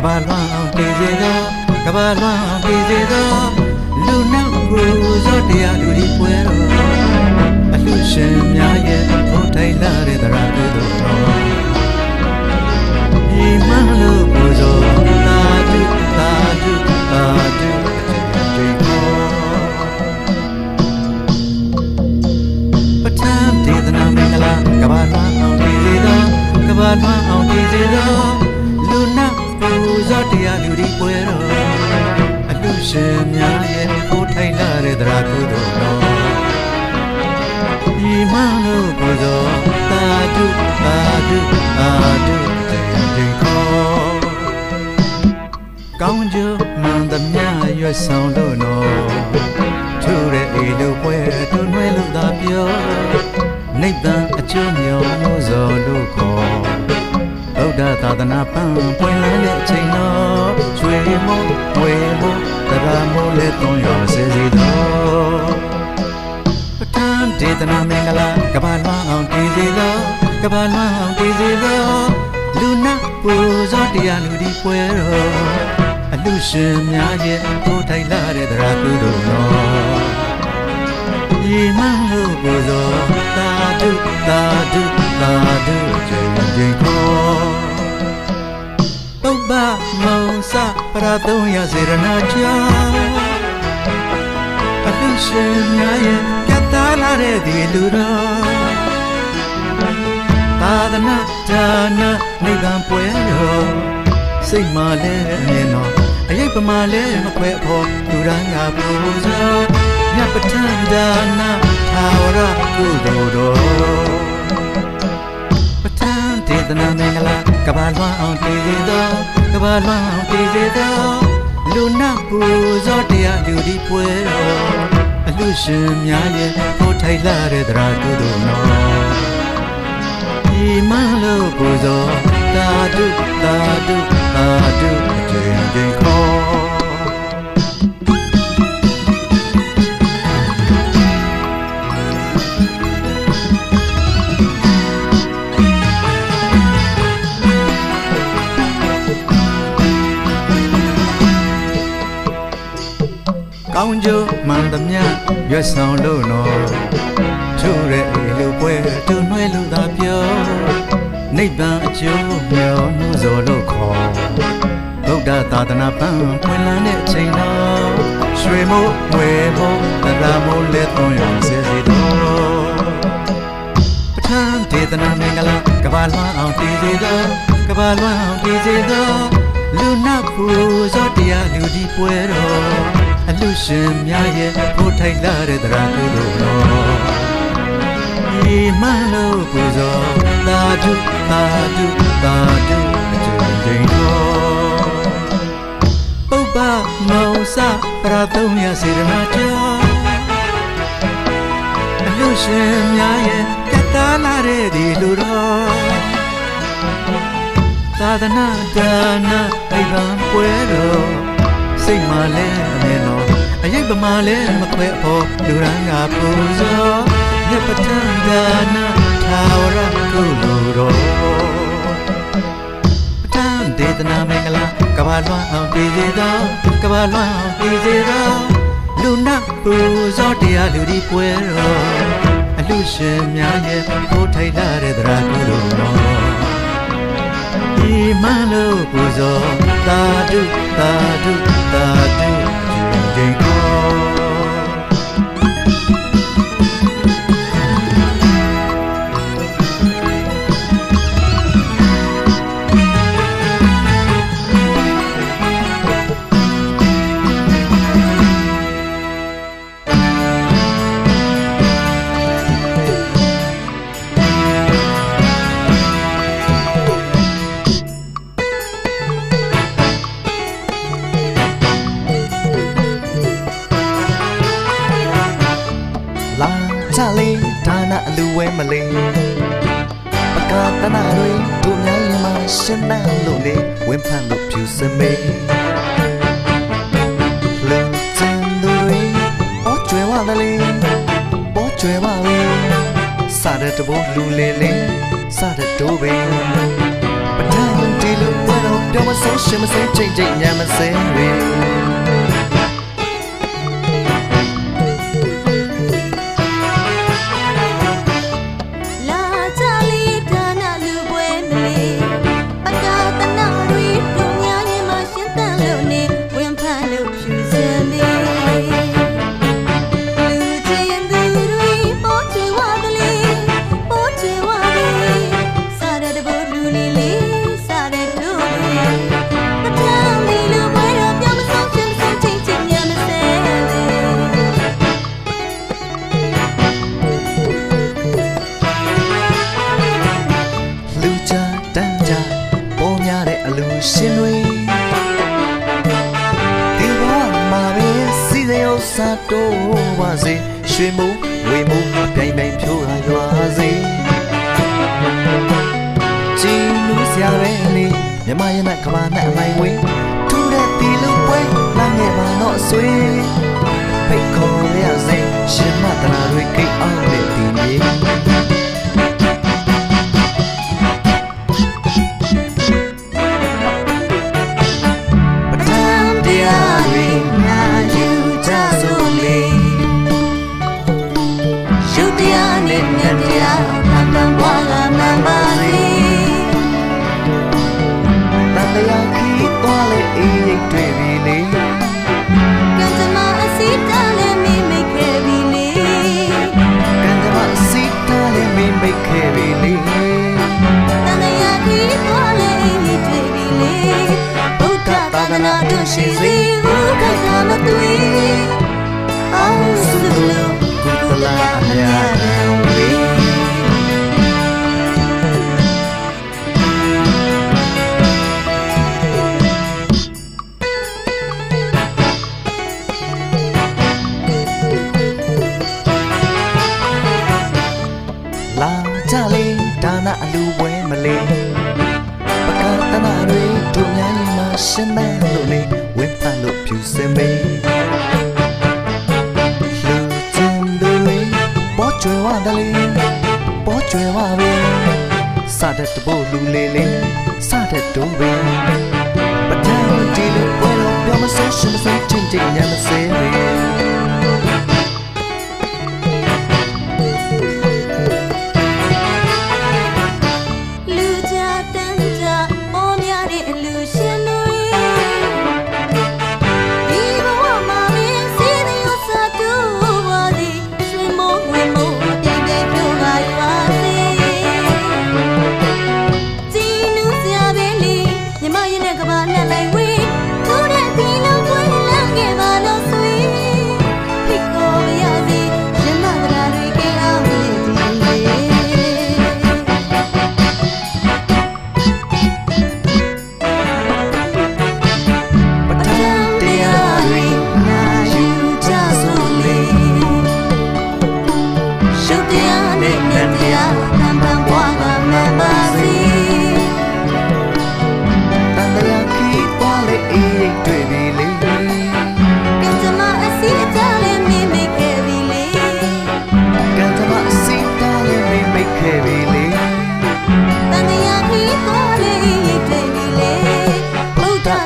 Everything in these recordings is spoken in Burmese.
ကဘာလွမ်းအောင်တည်စေသောကဘာလွမ်းအောင်တည်စေသောလူနောက်ကိုဇောတရားလူဒီပွဲတော်အလှရှင်များရဲ့ဘုံထိုင်လာတဲ့သရကုသိုလ်တော်ဒီမလို့ကိုဇောသာဓုသာဓုသာဓုတေကောပဋ္ဌာန်းဒေသနာမင်္ဂလာကဘာလွမ်းအောင်တည်စေသောကဘာလွမ်းအောင်တည်စေသောလူနောက်ဇောတရားလူဒီပွဲတော်အလှရှင်များရဲ့ကိုထိုင်လာတဲ့သရကုသိုလ်တော်ဒီမလို့ကိုဇောသာဓုသာဓုသာဓုတေကောကောင်းကျိုးမှန်သမျှရွတ်ဆောင်လို့နော်ထိုးတဲ့အေလူပွဲတွန်းနှွဲလို့သာပြောနိဗ္ဗာန်အကျိုးမျိုးဇောလို့ခေါ်ဗုဒ္ဓသာသနာပန်းပွင့်လန်းတဲ့အချိန်တော်ရွှေမိုးဝေမိုးတရားမိုးလက်သွန်ရောစေစီတော်ပဋ္ဌာန်းဒေသနာမင်္ဂလာကဘာလွမ်းအောင်တည်စေသောကဘာလွမ်းအောင်တည်စေသောလူနာပူဇော်တရားလူဒီပွဲတော်အလှရှင်များရဲ့ကိုယ်ထိုင်လာတဲ့သရကုသိုလ်တော်ဒီမလို့ပူဇော်သာဓုသာဓုသာဓုချိန်ခေါ်ပုပ္ပမုံစပရသုံးရစေရနာချာအလှရှင်များရဲ့ကတ်သားလာတဲ့ဒီလူတော်သာသနာဒါနနိဗ္ဗာန်ပွဲတော်စိတ်မှလည်းမြင်တော်အရေးပမာလည်းမခွဲဖို့လူတိုင်းကပူဇော်မြတ်ပဋ္ဌာန်းဒါနသာဝရကုသိုလ်တော်ပဋ္ဌာန်းဒေသနာမင်္ဂလာကဘာလွမ်းအောင်တည်စေသောကဘာလွမ်းအောင်တည်စေသောလူနာပူဇော်တရားလူဒီပွဲတော်အလှရှင်များရဲ့ကိုထိုင်လာတဲ့သရကုသိုလ်တော်ဒီမလို့ပူဇော်သာဓုသာဓုသာဓုချိန်ခေါ်ကောင်းကျိုးမှန်သမျှရွတ်ဆောင်လို့နော်ထိုးတဲ့အေလူပွဲတွန်းနှွဲလို့သာပြောနိဗ္ဗာန်အကျိုးမျိုးနှူးစော်လို့ခေါ်ဗုဒ္ဓသာသနာပန်းပွင့်လန်းတဲ့အချိန်တော်ရွှေမိုးဝေမိုးတရားမိုးလက်သွန်ရောစေစီတော်ပဋ္ဌာန်းဒေသနာမင်္ဂလာကဘာလွမ်းအောင်တည်စေသောကဘာလွမ်းအောင်တည်စေသောလူနာပူဇော်တရားလူဒီပွဲတော်အလှရှင်များရဲ့ကိုထိုင်လာတဲ့သရကုသိုလ်တော်ဒီမလို့ပူဇော်သာဓုသာဓုသာဓုချိန်တော်ပုပ္ပမုံစပရသုံးရစေရနာချာအလှရှင်များရဲ့ကတ်သားလာတဲ့ဒီလူတော်သာသနာဒါနနိဗ္ဗာန်ပွဲတော်စိတ်မှလည်းအမြင်တော်အရေးပမာလည်းမခွဲဖို့လူရန်ကပူဇော်မြတ်ပဋ္ဌာန်းဒါနသာဝရကုသိုလ်တော်ပဋ္ဌာန်းဒေသနာမင်္ဂလာကဘာလွမ်းအောင်တည်စေသောကဘာလွမ်းအောင်တည်စေသောလူနာပူဇော်တရားလူဒီပွဲတော်အလှရှင်များရဲ့ကိုထိုင်လာတဲ့သရကုသိုလ်တော်ဒီမလို့ပူဇော်သာဓုသာဓုသာဓုချိန်ခေါ် ရှင်နာလို့နေဝင်းဖန်လို့ဖြူစမေးလူချင်သူတွေပေါ်ကျွဲဝသလေးပေါ်ကျွဲဝဝေးစားတဲ့တဘောလူလေးလေးစားတဲ့တိုးပဲပထမဒီလူဘွယ်တော့ပြောမဆုံးရှင်မစဲချိန်ချိန်ညမစဲပဲရှင်တွေဒီဘဝမှာပဲစီစဉ်ဥစ္စာတိုးပါစေရွှေမိုးဝေမိုးအပြိုင်ပြိုင်ဖြိုးရွာစေကြည်နူးစရာပဲလေမြမရဲ့ကဘာနဲ့အလိုက်ဝေးထူတဲ့ဒီလူပွဲလမ်းငယ်ပါတော့အဆွေဖိတ်ခေါ်ရစေရှင်မတနာတွေကိတ်အောင်တဲ့ဒီမြေတွေ့ပြီလေကံကြမ္မာအစီတားလည်းမိမိခဲ့ပြီလေကံကြမ္မာအစီတားလည်းမိမိခဲ့ပြီလေတန်လျာကြီးသွားလည်းမိတွေ့ပြီလေဘုဒ္ဓသာသနာတွင်ရှိစေဘုခိုင်ကမသွေအောင်စုလို့ကုသလအမြတ်တော်ဝေလာကြလေဒါနအလူပွဲမလေးပကတနာတွေတို့များရင်မရှင်မဲလို့နေဝင်းဖန်လို့ဖြူစင်မေးလူချင်သူတွေပေါ်ကျွဲဝတယ်လေပေါ်ကျွဲဝပဲစားတဲ့တပို့လူလေးလေးစားတဲ့တိုးပဲပထမဒီလိုပွဲတော့ပြောမစိုးရှင်မစိုးချင်းချင်းညမစဲပဲ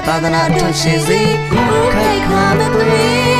သာသနာတွင်ရှိစေဘုခိုင်ခါမသွေ